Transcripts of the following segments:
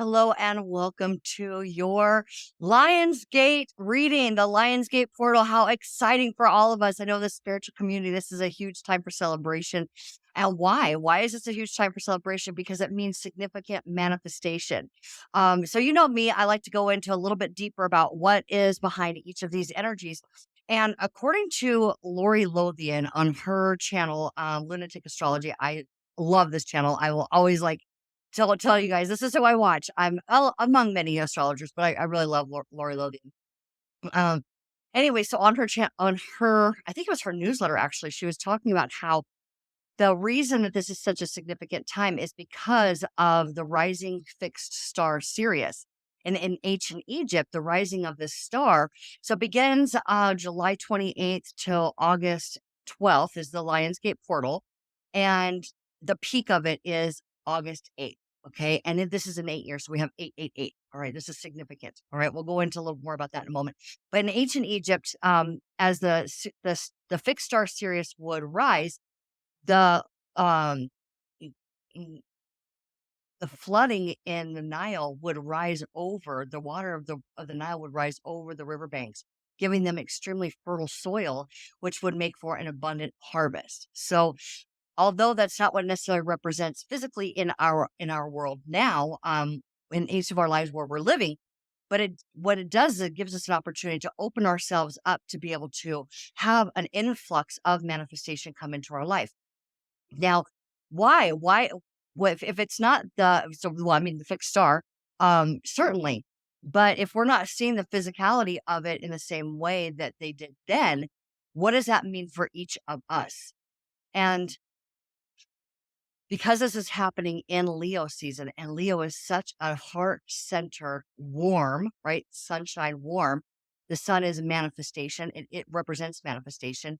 Hello and welcome to your Lionsgate reading, the Lionsgate portal. How exciting for all of us. I know the spiritual community, this is a huge time for celebration. And why? Why is this a huge time for celebration? Because it means significant manifestation. So you know me, I like to go into a little bit deeper about what is behind each of these energies. And according to Lori Lothian on her channel, Lunatic Astrology, I love this channel. I will always tell you guys, this is who I watch. Among many astrologers, but I really love Lori Logan. Um, anyway, so on her, I think it was her newsletter actually, she was talking about how the reason that this is such a significant time is because of the rising fixed star Sirius. In ancient Egypt, the rising of this star, so it begins July 28th till August 12th is the Lionsgate portal, and the peak of it is August 8th. Okay, and then this is an 8 year, so we have 888. All right, this is significant. All right, we'll go into a little more about that in a moment. But in ancient Egypt, as the fixed star Sirius would rise, the um in- the flooding in the Nile would rise over the water of the Nile would rise over the riverbanks, giving them extremely fertile soil, which would make for an abundant harvest. So although that's not what necessarily represents physically in our world now, in each of our lives where we're living, but what it does is it gives us an opportunity to open ourselves up to be able to have an influx of manifestation come into our life. Now, why? Why? If it's not well, I mean, the fixed star, certainly. But if we're not seeing the physicality of it in the same way that they did then, what does that mean for each of us? And because this is happening in Leo season, and Leo is such a heart centered, warm, right? Sunshine warm. The sun is manifestation, it represents manifestation.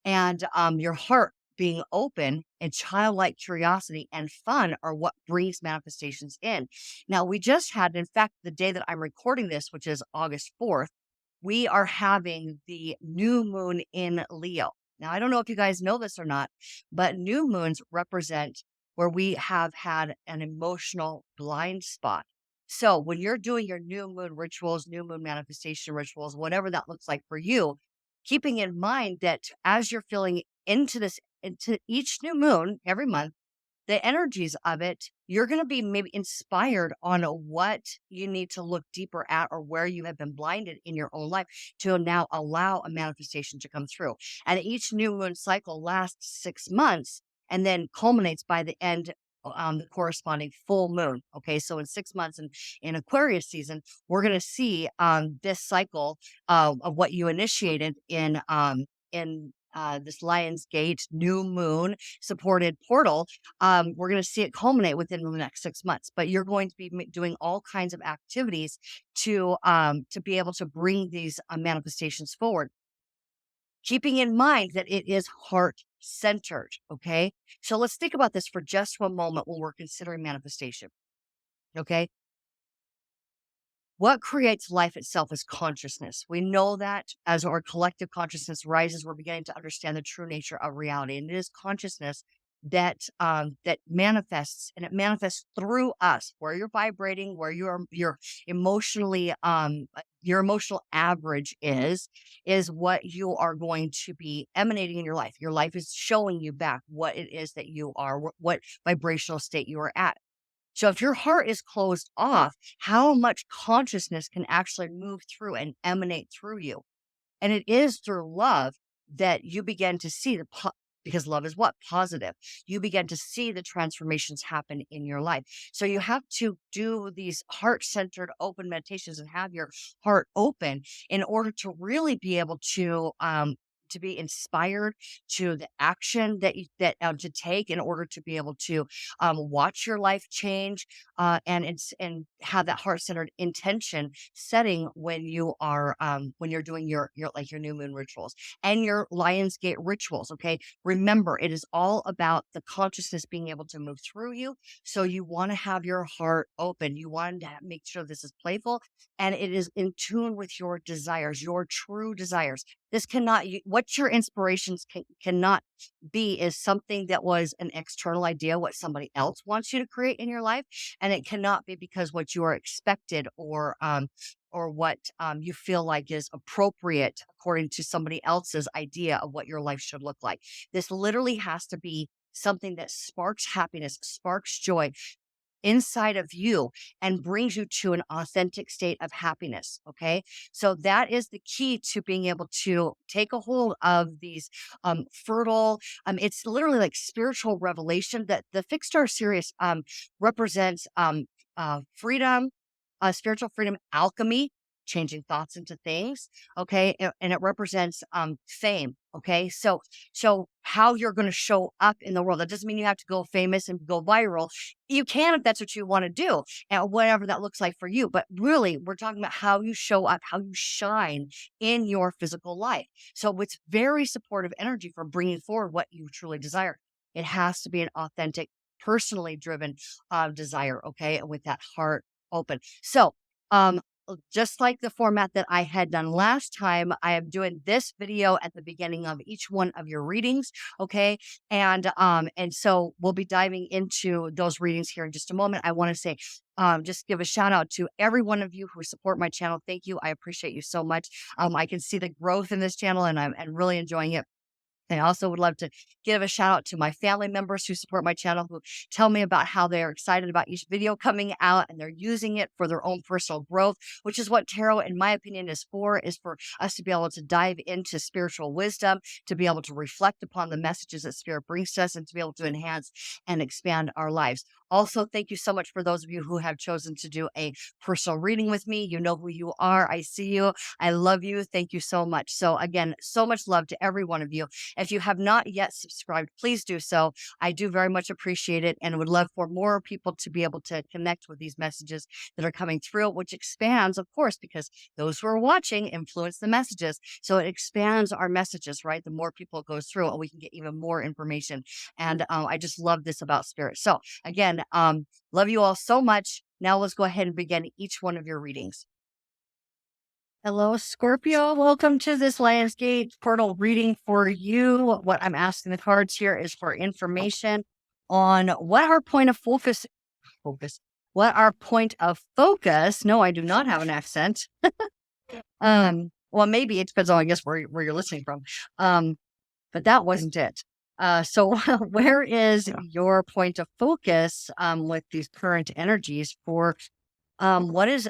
And your heart being open and childlike curiosity and fun are what brings manifestations in. Now, we just had, in fact, the day that I'm recording this, which is August 4th, we are having the new moon in Leo. Now, I don't know if you guys know this or not, but new moons represent where we have had an emotional blind spot. So, when you're doing your new moon rituals, new moon manifestation rituals, whatever that looks like for you, keeping in mind that as you're feeling into each new moon every month, the energies of it, you're going to be maybe inspired on what you need to look deeper at or where you have been blinded in your own life to now allow a manifestation to come through. And each new moon cycle lasts 6 months and then culminates by the end. The corresponding full moon. Okay, so in 6 months in Aquarius season, we're going to see this cycle of what you initiated in this Lion's Gate new moon supported portal. We're going to see it culminate within the next 6 months. But you're going to be doing all kinds of activities to be able to bring these manifestations forward, keeping in mind that it is heart centered. Okay, so let's think about this for just one moment when we're considering manifestation. Okay, what creates life itself is consciousness. We know that as our collective consciousness rises, we're beginning to understand the true nature of reality. And it is consciousness that manifests, and it manifests through us, where you're vibrating, where you're emotionally your emotional average is what you are going to be emanating in your life. Your life is showing you back what it is that you are, what vibrational state you are at. So if your heart is closed off, how much consciousness can actually move through and emanate through you? And it is through love that you begin to see because love is what? Positive. You begin to see the transformations happen in your life. So you have to do these heart centered open meditations and have your heart open in order to really be able to be inspired to the action to take in order to be able to watch your life change, and have that heart centered intention setting when you're doing your new moon rituals and your Lionsgate rituals. Okay, remember, it is all about the consciousness being able to move through you. So you want to have your heart open. You want to make sure this is playful and it is in tune with your desires, your true desires. This cannot, what your inspirations cannot be is something that was an external idea, what somebody else wants you to create in your life. And it cannot be because what you are expected or what you feel like is appropriate according to somebody else's idea of what your life should look like. This literally has to be something that sparks happiness, sparks joy inside of you and brings you to an authentic state of happiness. Okay. So that is the key to being able to take a hold of these fertile, it's literally like spiritual revelation that the fixed star series represents freedom, spiritual freedom, alchemy, changing thoughts into things. Okay. And it represents fame. Okay. So how you're going to show up in the world. That doesn't mean you have to go famous and go viral. You can if that's what you want to do, and whatever that looks like for you. But really, we're talking about how you show up, how you shine in your physical life. So it's very supportive energy for bringing forward what you truly desire. It has to be an authentic, personally driven desire. Okay. And with that heart open. So, um, just like the format that I had done last time, I am doing this video at the beginning of each one of your readings. Okay. And so we'll be diving into those readings here in just a moment. I want to say, just give a shout out to every one of you who support my channel. Thank you. I appreciate you so much. I can see the growth in this channel and I'm really enjoying it. I also would love to give a shout out to my family members who support my channel, who tell me about how they are excited about each video coming out and they're using it for their own personal growth, which is what tarot, in my opinion, is for us to be able to dive into spiritual wisdom, to be able to reflect upon the messages that spirit brings to us and to be able to enhance and expand our lives. Also, thank you so much for those of you who have chosen to do a personal reading with me. You know who you are. I see you. I love you. Thank you so much. So again, so much love to every one of you. If you have not yet subscribed, please do so. I do very much appreciate it and would love for more people to be able to connect with these messages that are coming through, which expands, of course, because those who are watching influence the messages. So it expands our messages, right? The more people it goes through, and we can get even more information. And I just love this about spirit. So again, love you all so much. Now let's go ahead and begin each one of your readings. Hello, Scorpio. Welcome to this Lionsgate portal reading for you. What I'm asking the cards here is for information on what our point of focus, what our point of focus. No, I do not have an accent. Well, maybe it depends on, I guess, where you're listening from. But that wasn't it. So where is your point of focus with these current energies for what is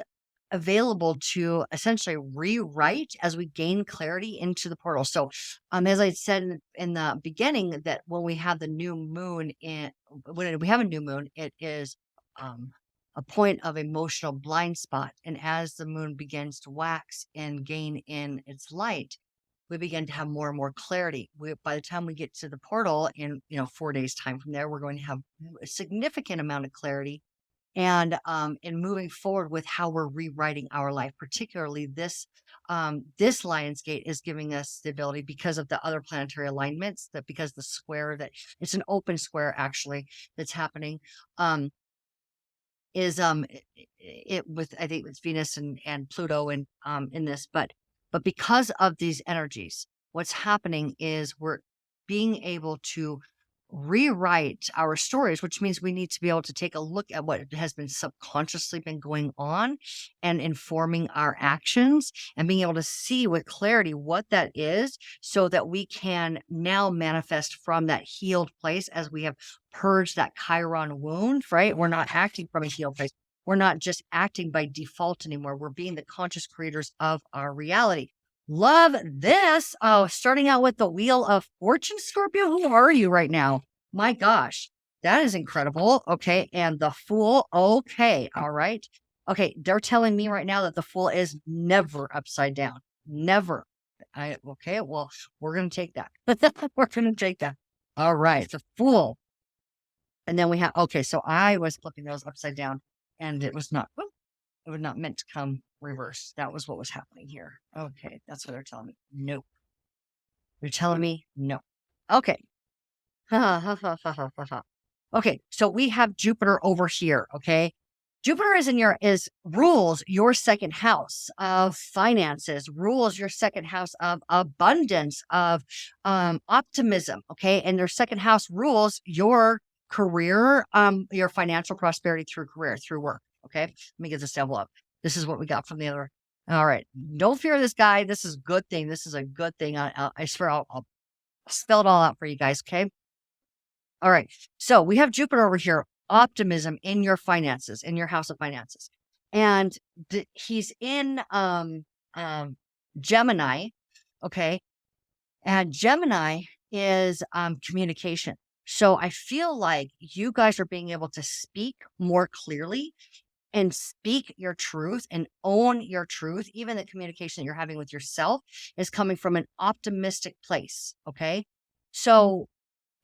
available to essentially rewrite as we gain clarity into the portal? So, as I said in the beginning, that when we have the new moon when we have a new moon, it is a point of emotional blind spot. And as the moon begins to wax and gain in its light, we begin to have more and more clarity. By the time we get to the portal in 4 days time from there, we're going to have a significant amount of clarity and in moving forward with how we're rewriting our life. Particularly this Lionsgate is giving us the ability, because of the other planetary alignments, that because the square, that it's an open square actually that's happening, is it with, I think it's Venus and Pluto and in this, but because of these energies, what's happening is we're being able to rewrite our stories, which means we need to be able to take a look at what has been subconsciously been going on and informing our actions, and being able to see with clarity what that is, so that we can now manifest from that healed place as we have purged that Chiron wound, right? We're not acting from a healed place. We're not just acting by default anymore. We're being the conscious creators of our reality. Love this. Oh, starting out with the Wheel of Fortune, Scorpio. Who are you right now? My gosh, that is incredible. Okay. And the Fool. Okay. All right. Okay. They're telling me right now that the Fool is never upside down. Never. Okay. Well, we're going to take that. We're going to take that. All right. The Fool. And then we have, okay. So I was flipping those upside down and it was not meant to come reverse. That was what was happening here. Okay, that's what they're telling me. Nope. They're telling me no. Okay. Okay, so we have Jupiter over here, okay? Jupiter is rules your second house of finances, rules your second house of abundance, of optimism. Okay. And your second house rules your career, your financial prosperity through career, through work. Okay. Let me get this devil up. This is what we got from the other. All right. Don't fear this guy. This is a good thing. This is a good thing. I swear I'll spell it all out for you guys. Okay. All right. So we have Jupiter over here, optimism in your finances, in your house of finances. And he's in um Gemini, okay? And Gemini is communication. So I feel like you guys are being able to speak more clearly and speak your truth and own your truth. Even the communication that you're having with yourself is coming from an optimistic place, okay? So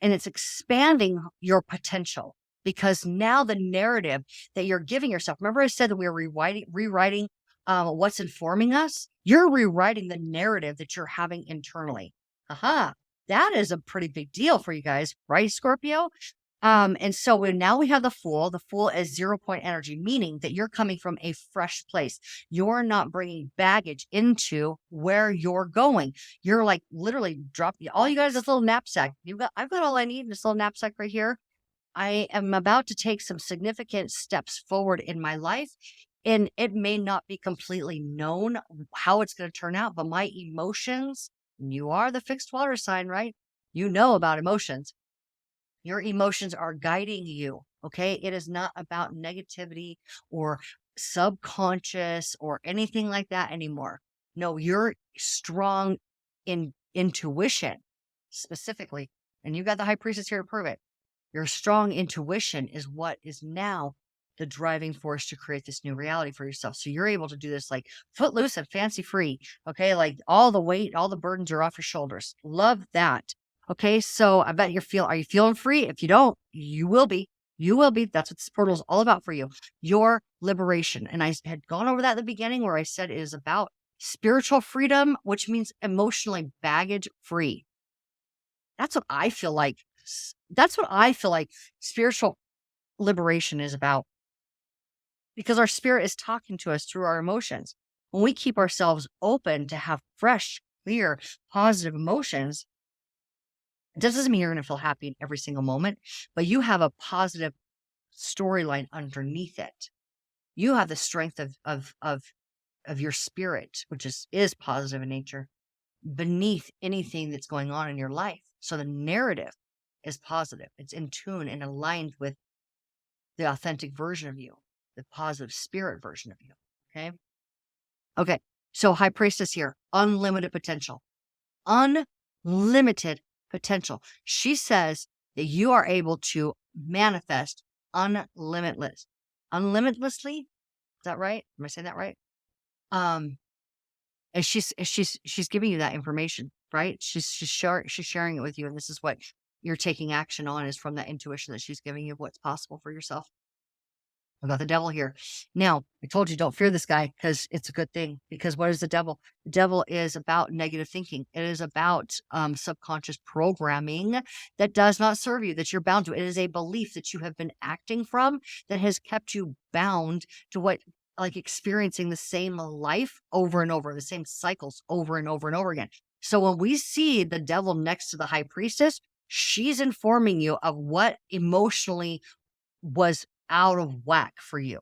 and it's expanding your potential because now the narrative that you're giving yourself. Remember, I said that we were rewriting what's informing us. You're rewriting the narrative that you're having internally. Aha, that is a pretty big deal for you guys, right, Scorpio? And so now we have the Fool. The Fool is 0 point energy, meaning that you're coming from a fresh place. You're not bringing baggage into where you're going. You're like literally dropping all you guys this little knapsack. I've got all I need in this little knapsack right here. I am about to take some significant steps forward in my life. And it may not be completely known how it's going to turn out, but my emotions, you are the fixed water sign, right? You know about emotions. Your emotions are guiding you. Okay. It is not about negativity or subconscious or anything like that anymore. No, your strong in intuition specifically, and you got the high priestess here to prove it. Your strong intuition is what is now the driving force to create this new reality for yourself. So you're able to do this like footloose and fancy free. Okay. Like all the weight, all the burdens are off your shoulders. Love that. Okay, so I bet are you feeling free? If you don't, you will be. You will be. That's what this portal is all about for you. Your liberation. And I had gone over that at the beginning where I said it is about spiritual freedom, which means emotionally baggage free. That's what I feel like. That's what I feel like spiritual liberation is about because our spirit is talking to us through our emotions. When we keep ourselves open to have fresh, clear, positive emotions, it doesn't mean you're going to feel happy in every single moment, but you have a positive storyline underneath it. You have the strength of your spirit, which is positive in nature, beneath anything that's going on in your life. So the narrative is positive. It's in tune and aligned with the authentic version of you, the positive spirit version of you. Okay. Okay. So high priestess here, unlimited potential, unlimited potential. She says that you are able to manifest unlimitlessly. Is that right? Am I saying that right? Um, and she's giving you that information, right? She's sharing it with you, and this is what you're taking action on is from that intuition that she's giving you of what's possible for yourself. About the devil here. Now, I told you don't fear this guy because it's a good thing. Because what is the devil? The devil is about negative thinking. It is about subconscious programming that does not serve you, that you're bound to. It is a belief that you have been acting from that has kept you bound to what, like experiencing the same life over and over, the same cycles over and over and over again. So when we see the devil next to the high priestess, she's informing you of what emotionally was out of whack for you.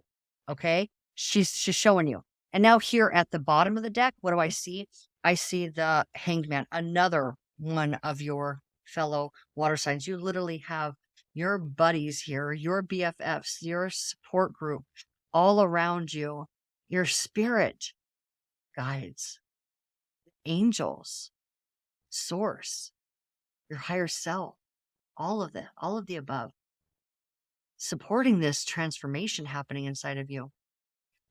Okay. She's showing you. And now here at the bottom of the deck, what do I see? I see the Hanged Man, another one of your fellow water signs. You literally have your buddies here, your BFFs, your support group all around you, your spirit guides, angels, source, your higher self, all of the above, supporting this transformation happening inside of you.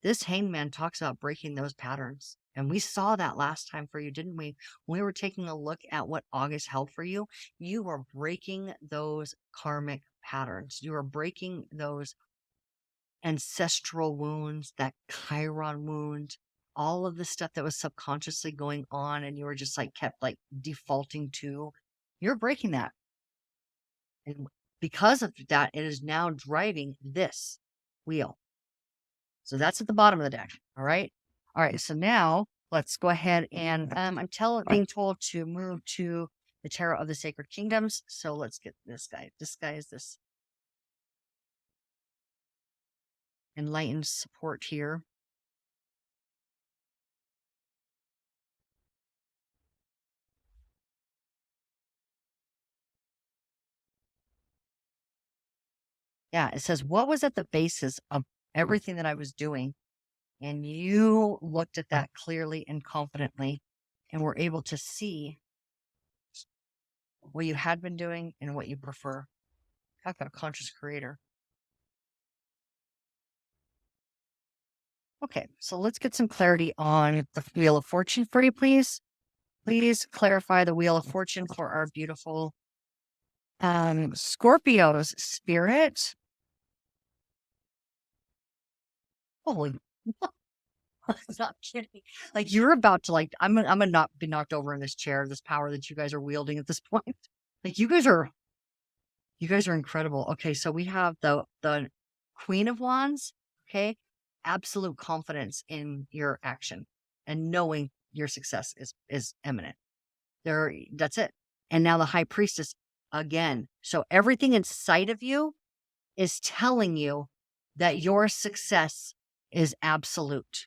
This hangman talks about breaking those patterns. And we saw that last time for you, didn't we? When we were taking a look at what August held for you, you were breaking those karmic patterns. You were breaking those ancestral wounds, that Chiron wound, all of the stuff that was subconsciously going on. And you were just like kept like defaulting to. You're breaking that. And because of that, it is now driving this wheel. So that's at the bottom of the deck. All right. All right. So now let's go ahead and being told to move to the Tarot of the Sacred Kingdoms. So let's get this guy. This guy is this enlightened support here. Yeah, it says, what was at the basis of everything that I was doing? And you looked at that clearly and confidently and were able to see what you had been doing and what you prefer. Talk about a conscious creator. Okay, so let's get some clarity on the Wheel of Fortune for you, please. Please clarify the Wheel of Fortune for our beautiful Scorpio's spirit. Holy, I'm not kidding. Like you're about to I'm gonna not be knocked over in this chair, this power that you guys are wielding at this point. Like you guys are incredible. Okay, so we have the Queen of Wands. Okay, absolute confidence in your action and knowing your success is imminent. That's it. And now the High Priestess again. So everything inside of you is telling you that your success is absolute.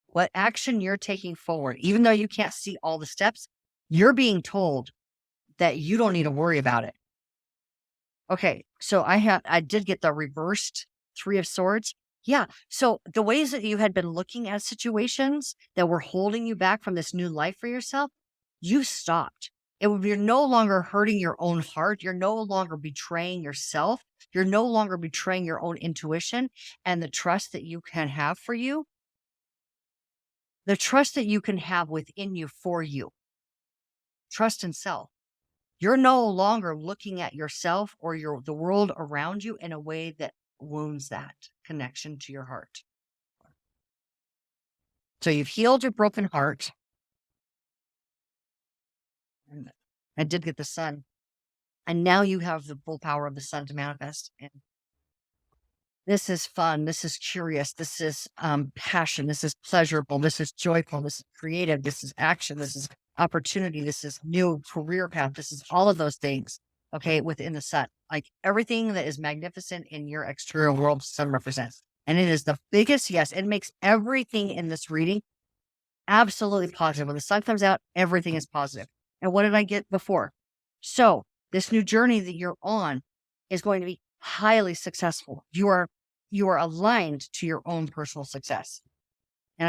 What action you're taking forward, even though you can't see all the steps, you're being told that you don't need to worry about it. Okay, so I did get the reversed Three of Swords. Yeah, so the ways that you had been looking at situations that were holding you back from this new life for yourself, you stopped. You're no longer hurting your own heart. You're no longer betraying yourself. You're no longer betraying your own intuition and the trust that you can have for you, the trust that you can have within you for you. Trust in self. You're no longer looking at yourself or the world around you in a way that wounds that connection to your heart. So you've healed your broken heart. And I did get the sun. And now you have the full power of the sun to manifest. And this is fun. This is curious. This is passion. This is pleasurable. This is joyful. This is creative. This is action. This is opportunity. This is new career path. This is all of those things. Okay, within the sun, like everything that is magnificent in your exterior world, the sun represents, and it is the biggest. Yes, it makes everything in this reading absolutely positive. When the sun comes out, everything is positive. And what did I get before? So this new journey that you're on is going to be highly successful. You are aligned to your own personal success. And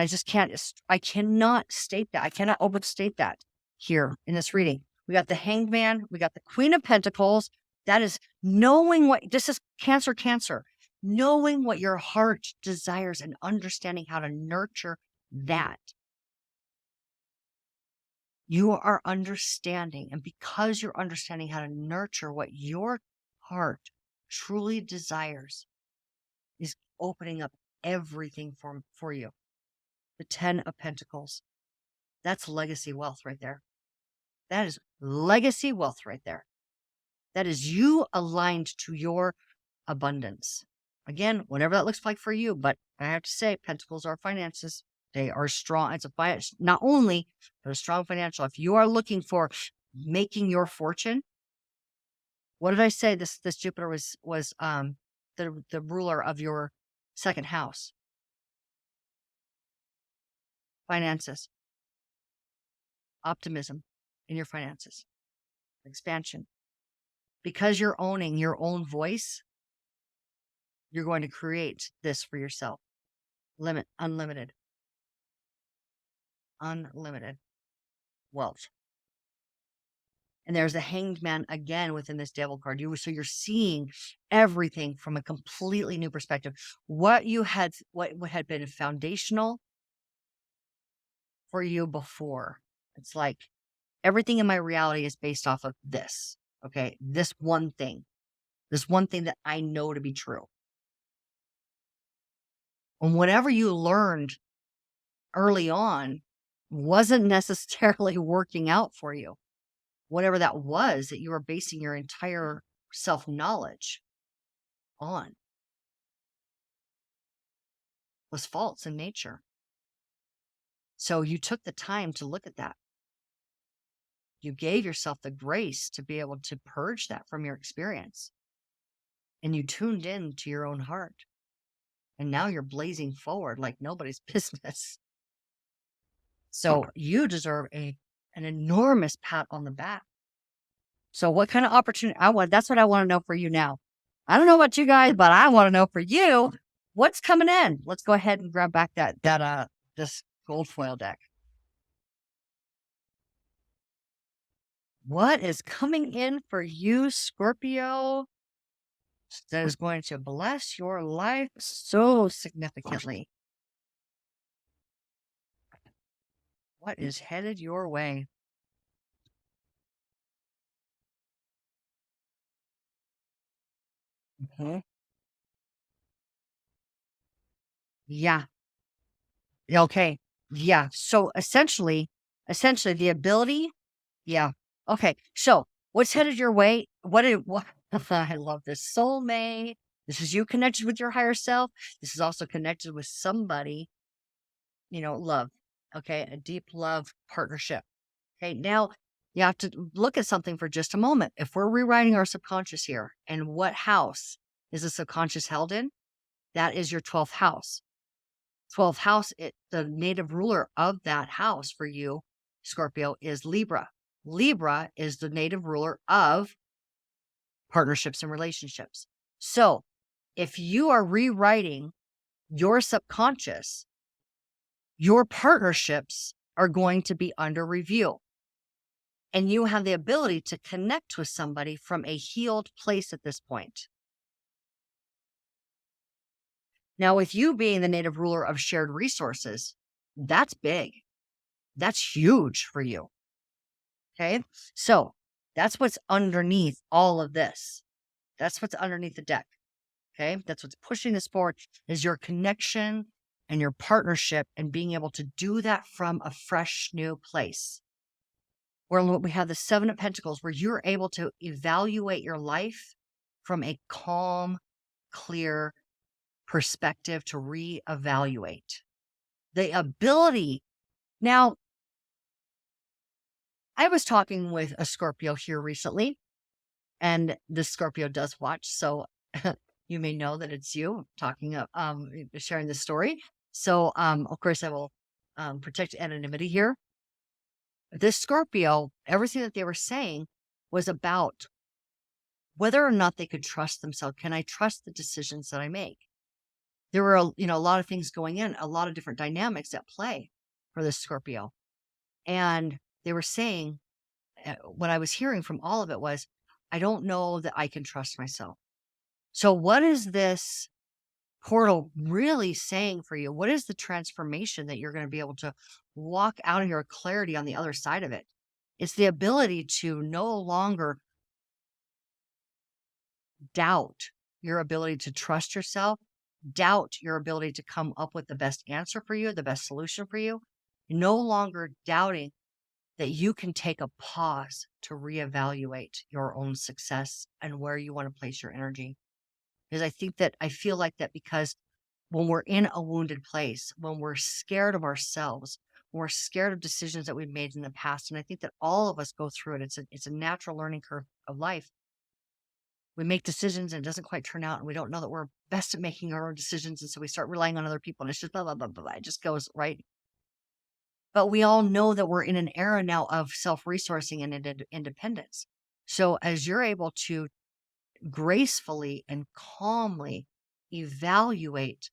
I cannot state that. I cannot overstate that here in this reading. We got the Hanged Man. We got the Queen of Pentacles. That is knowing this is Cancer, knowing what your heart desires and understanding how to nurture that. You are understanding. And because you're understanding how to nurture what your heart truly desires, is opening up everything for you. The 10 of Pentacles. That's legacy wealth right there. That is legacy wealth right there. That is you aligned to your abundance. Again, whatever that looks like for you. But I have to say, Pentacles are finances. They are strong. It's not only a strong financial. If you are looking for making your fortune, what did I say? This Jupiter was the ruler of your second house. Finances, optimism in your finances, expansion. Because you're owning your own voice, you're going to create this for yourself. Unlimited wealth. And there's a Hanged Man again within this Devil card. So you're seeing everything from a completely new perspective. What had been foundational for you before. It's like everything in my reality is based off of this. Okay. This one thing that I know to be true. And whatever you learned early on wasn't necessarily working out for you. Whatever that was that you were basing your entire self-knowledge on. was false in nature. So you took the time to look at that. You gave yourself the grace to be able to purge that from your experience. And you tuned in to your own heart. And now you're blazing forward like nobody's business. So you deserve an enormous pat on the back. So what kind of opportunity that's what I want to know for you now. I don't know about you guys, but I want to know for you what's coming in. Let's go ahead and grab back this gold foil deck. What is coming in for you, Scorpio, that is going to bless your life so significantly? What is headed your way? Okay. Yeah. Okay. Yeah. So essentially the ability. Yeah. Okay. So what's headed your way? What I love this soulmate. This is you connected with your higher self. This is also connected with somebody, love. Okay. A deep love partnership. Okay. Now you have to look at something for just a moment. If we're rewriting our subconscious here, and what house is the subconscious held in? That is your 12th house. 12th house, the native ruler of that house for you, Scorpio, is Libra. Libra is the native ruler of partnerships and relationships. So if you are rewriting your subconscious, your partnerships are going to be under review. And you have the ability to connect with somebody from a healed place at this point. Now, with you being the native ruler of shared resources, that's big. That's huge for you. Okay. So that's what's underneath all of this. That's what's underneath the deck. Okay. That's what's pushing this forward is your connection and your partnership and being able to do that from a fresh new place. Where we have the 7 of Pentacles, where you're able to evaluate your life from a calm, clear perspective to reevaluate. The ability. Now, I was talking with a Scorpio here recently, and the Scorpio does watch, so you may know that it's you talking sharing this story. So of course I will protect anonymity here. This Scorpio, everything that they were saying was about whether or not they could trust themselves. Can I trust the decisions that I make? There were a lot of things going in, a lot of different dynamics at play for this Scorpio. And they were saying, what I was hearing from all of it was, I don't know that I can trust myself. So what is this portal really saying for you? What is the transformation that you're going to be able to walk out of your clarity on the other side of it? It's the ability to no longer doubt your ability to trust yourself, doubt your ability to come up with the best answer for you, the best solution for you, no longer doubting that you can take a pause to reevaluate your own success and where you want to place your energy. Because I feel like that because when we're in a wounded place, when we're scared of ourselves, when we're scared of decisions that we've made in the past, and I think that all of us go through it. It's a natural learning curve of life. We make decisions and it doesn't quite turn out, and we don't know that we're best at making our own decisions, and so we start relying on other people, and it's just blah blah blah blah. It just goes right. But we all know that we're in an era now of self-resourcing and independence. So as you're able to gracefully and calmly evaluate,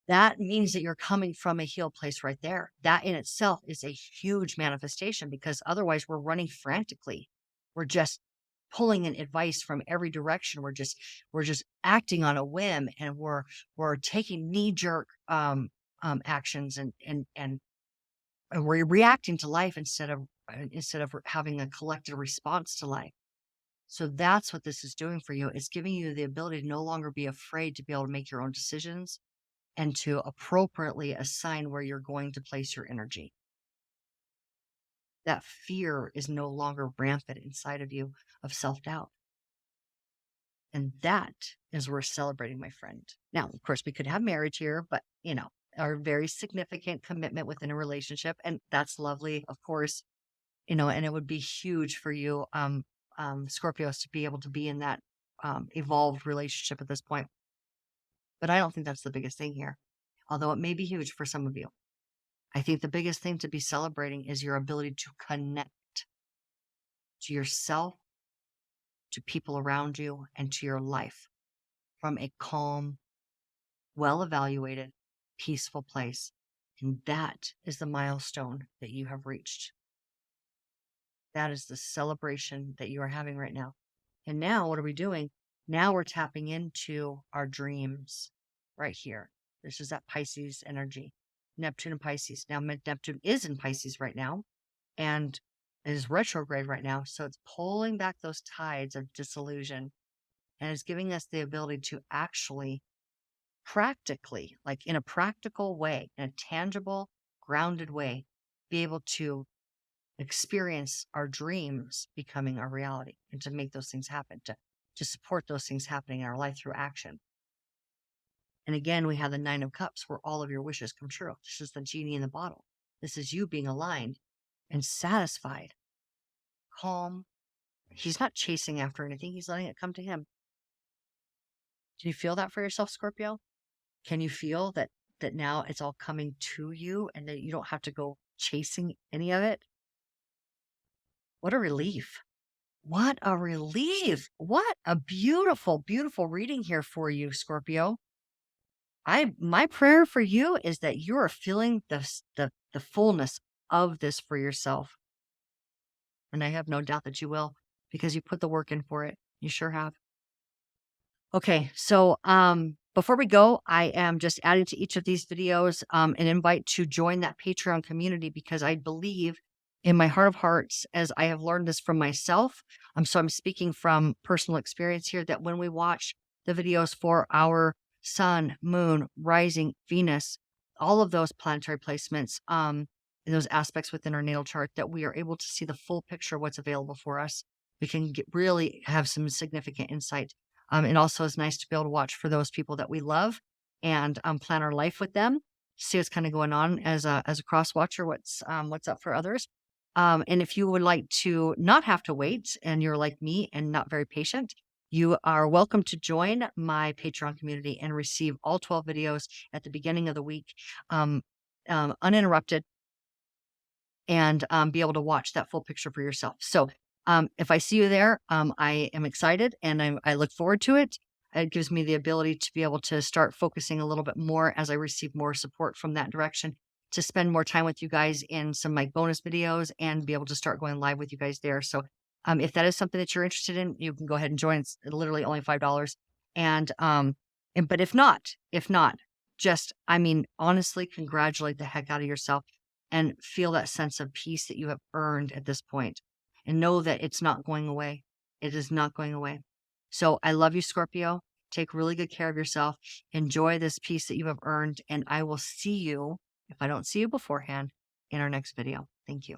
that means that you're coming from a healed place right there. That in itself is a huge manifestation, because otherwise we're running frantically. We're just pulling in advice from every direction. We're just acting on a whim, and we're taking knee-jerk actions, and we're reacting to life instead of having a collective response to life. So that's what this is doing for you. It's giving you the ability to no longer be afraid to be able to make your own decisions and to appropriately assign where you're going to place your energy. That fear is no longer rampant inside of you of self-doubt. And that is worth celebrating, my friend. Now, of course, we could have marriage here, but our very significant commitment within a relationship. And that's lovely, of course, and it would be huge for you, Scorpios, to be able to be in that evolved relationship at this point. But I don't think that's the biggest thing here, although it may be huge for some of you. I think the biggest thing to be celebrating is your ability to connect to yourself, to people around you, and to your life from a calm, well evaluated, peaceful place. And that is the milestone that you have reached. That is the celebration that you are having right now. And now, what are we doing? Now we're tapping into our dreams right here. This is that Pisces energy, Neptune and Pisces. Now, Neptune is in Pisces right now and is retrograde right now. So it's pulling back those tides of disillusion and is giving us the ability to actually practically, like in a practical way, in a tangible, grounded way, be able to experience our dreams becoming our reality and to make those things happen, to support those things happening in our life through action. And again, we have the 9 of Cups where all of your wishes come true. This is the genie in the bottle. This is you being aligned and satisfied, calm. He's not chasing after anything. He's letting it come to him. Can you feel that for yourself, Scorpio? Can you feel that now it's all coming to you and that you don't have to go chasing any of it? What a relief. What a relief. What a beautiful, beautiful reading here for you, Scorpio. My prayer for you is that you are feeling the fullness of this for yourself. And I have no doubt that you will, because you put the work in for it. You sure have. Okay, so before we go, I am just adding to each of these videos an invite to join that Patreon community, because I believe in my heart of hearts, as I have learned this from myself, so I'm speaking from personal experience here, that when we watch the videos for our sun, moon, rising, Venus, all of those planetary placements, those aspects within our natal chart, that we are able to see the full picture of what's available for us. We can really have some significant insight. It also is nice to be able to watch for those people that we love and plan our life with them, see what's kind of going on as a cross watcher, what's up for others. And if you would like to not have to wait and you're like me and not very patient, you are welcome to join my Patreon community and receive all 12 videos at the beginning of the week, uninterrupted, and be able to watch that full picture for yourself. So if I see you there, I am excited and I look forward to it. It gives me the ability to be able to start focusing a little bit more as I receive more support from that direction, to spend more time with you guys in some of my bonus videos and be able to start going live with you guys there. So if that is something that you're interested in, you can go ahead and join. It's literally only $5. But if not, just, honestly, congratulate the heck out of yourself and feel that sense of peace that you have earned at this point. And know that it's not going away. It is not going away. So I love you, Scorpio. Take really good care of yourself. Enjoy this peace that you have earned. And I will see you, if I don't see you beforehand, in our next video. Thank you.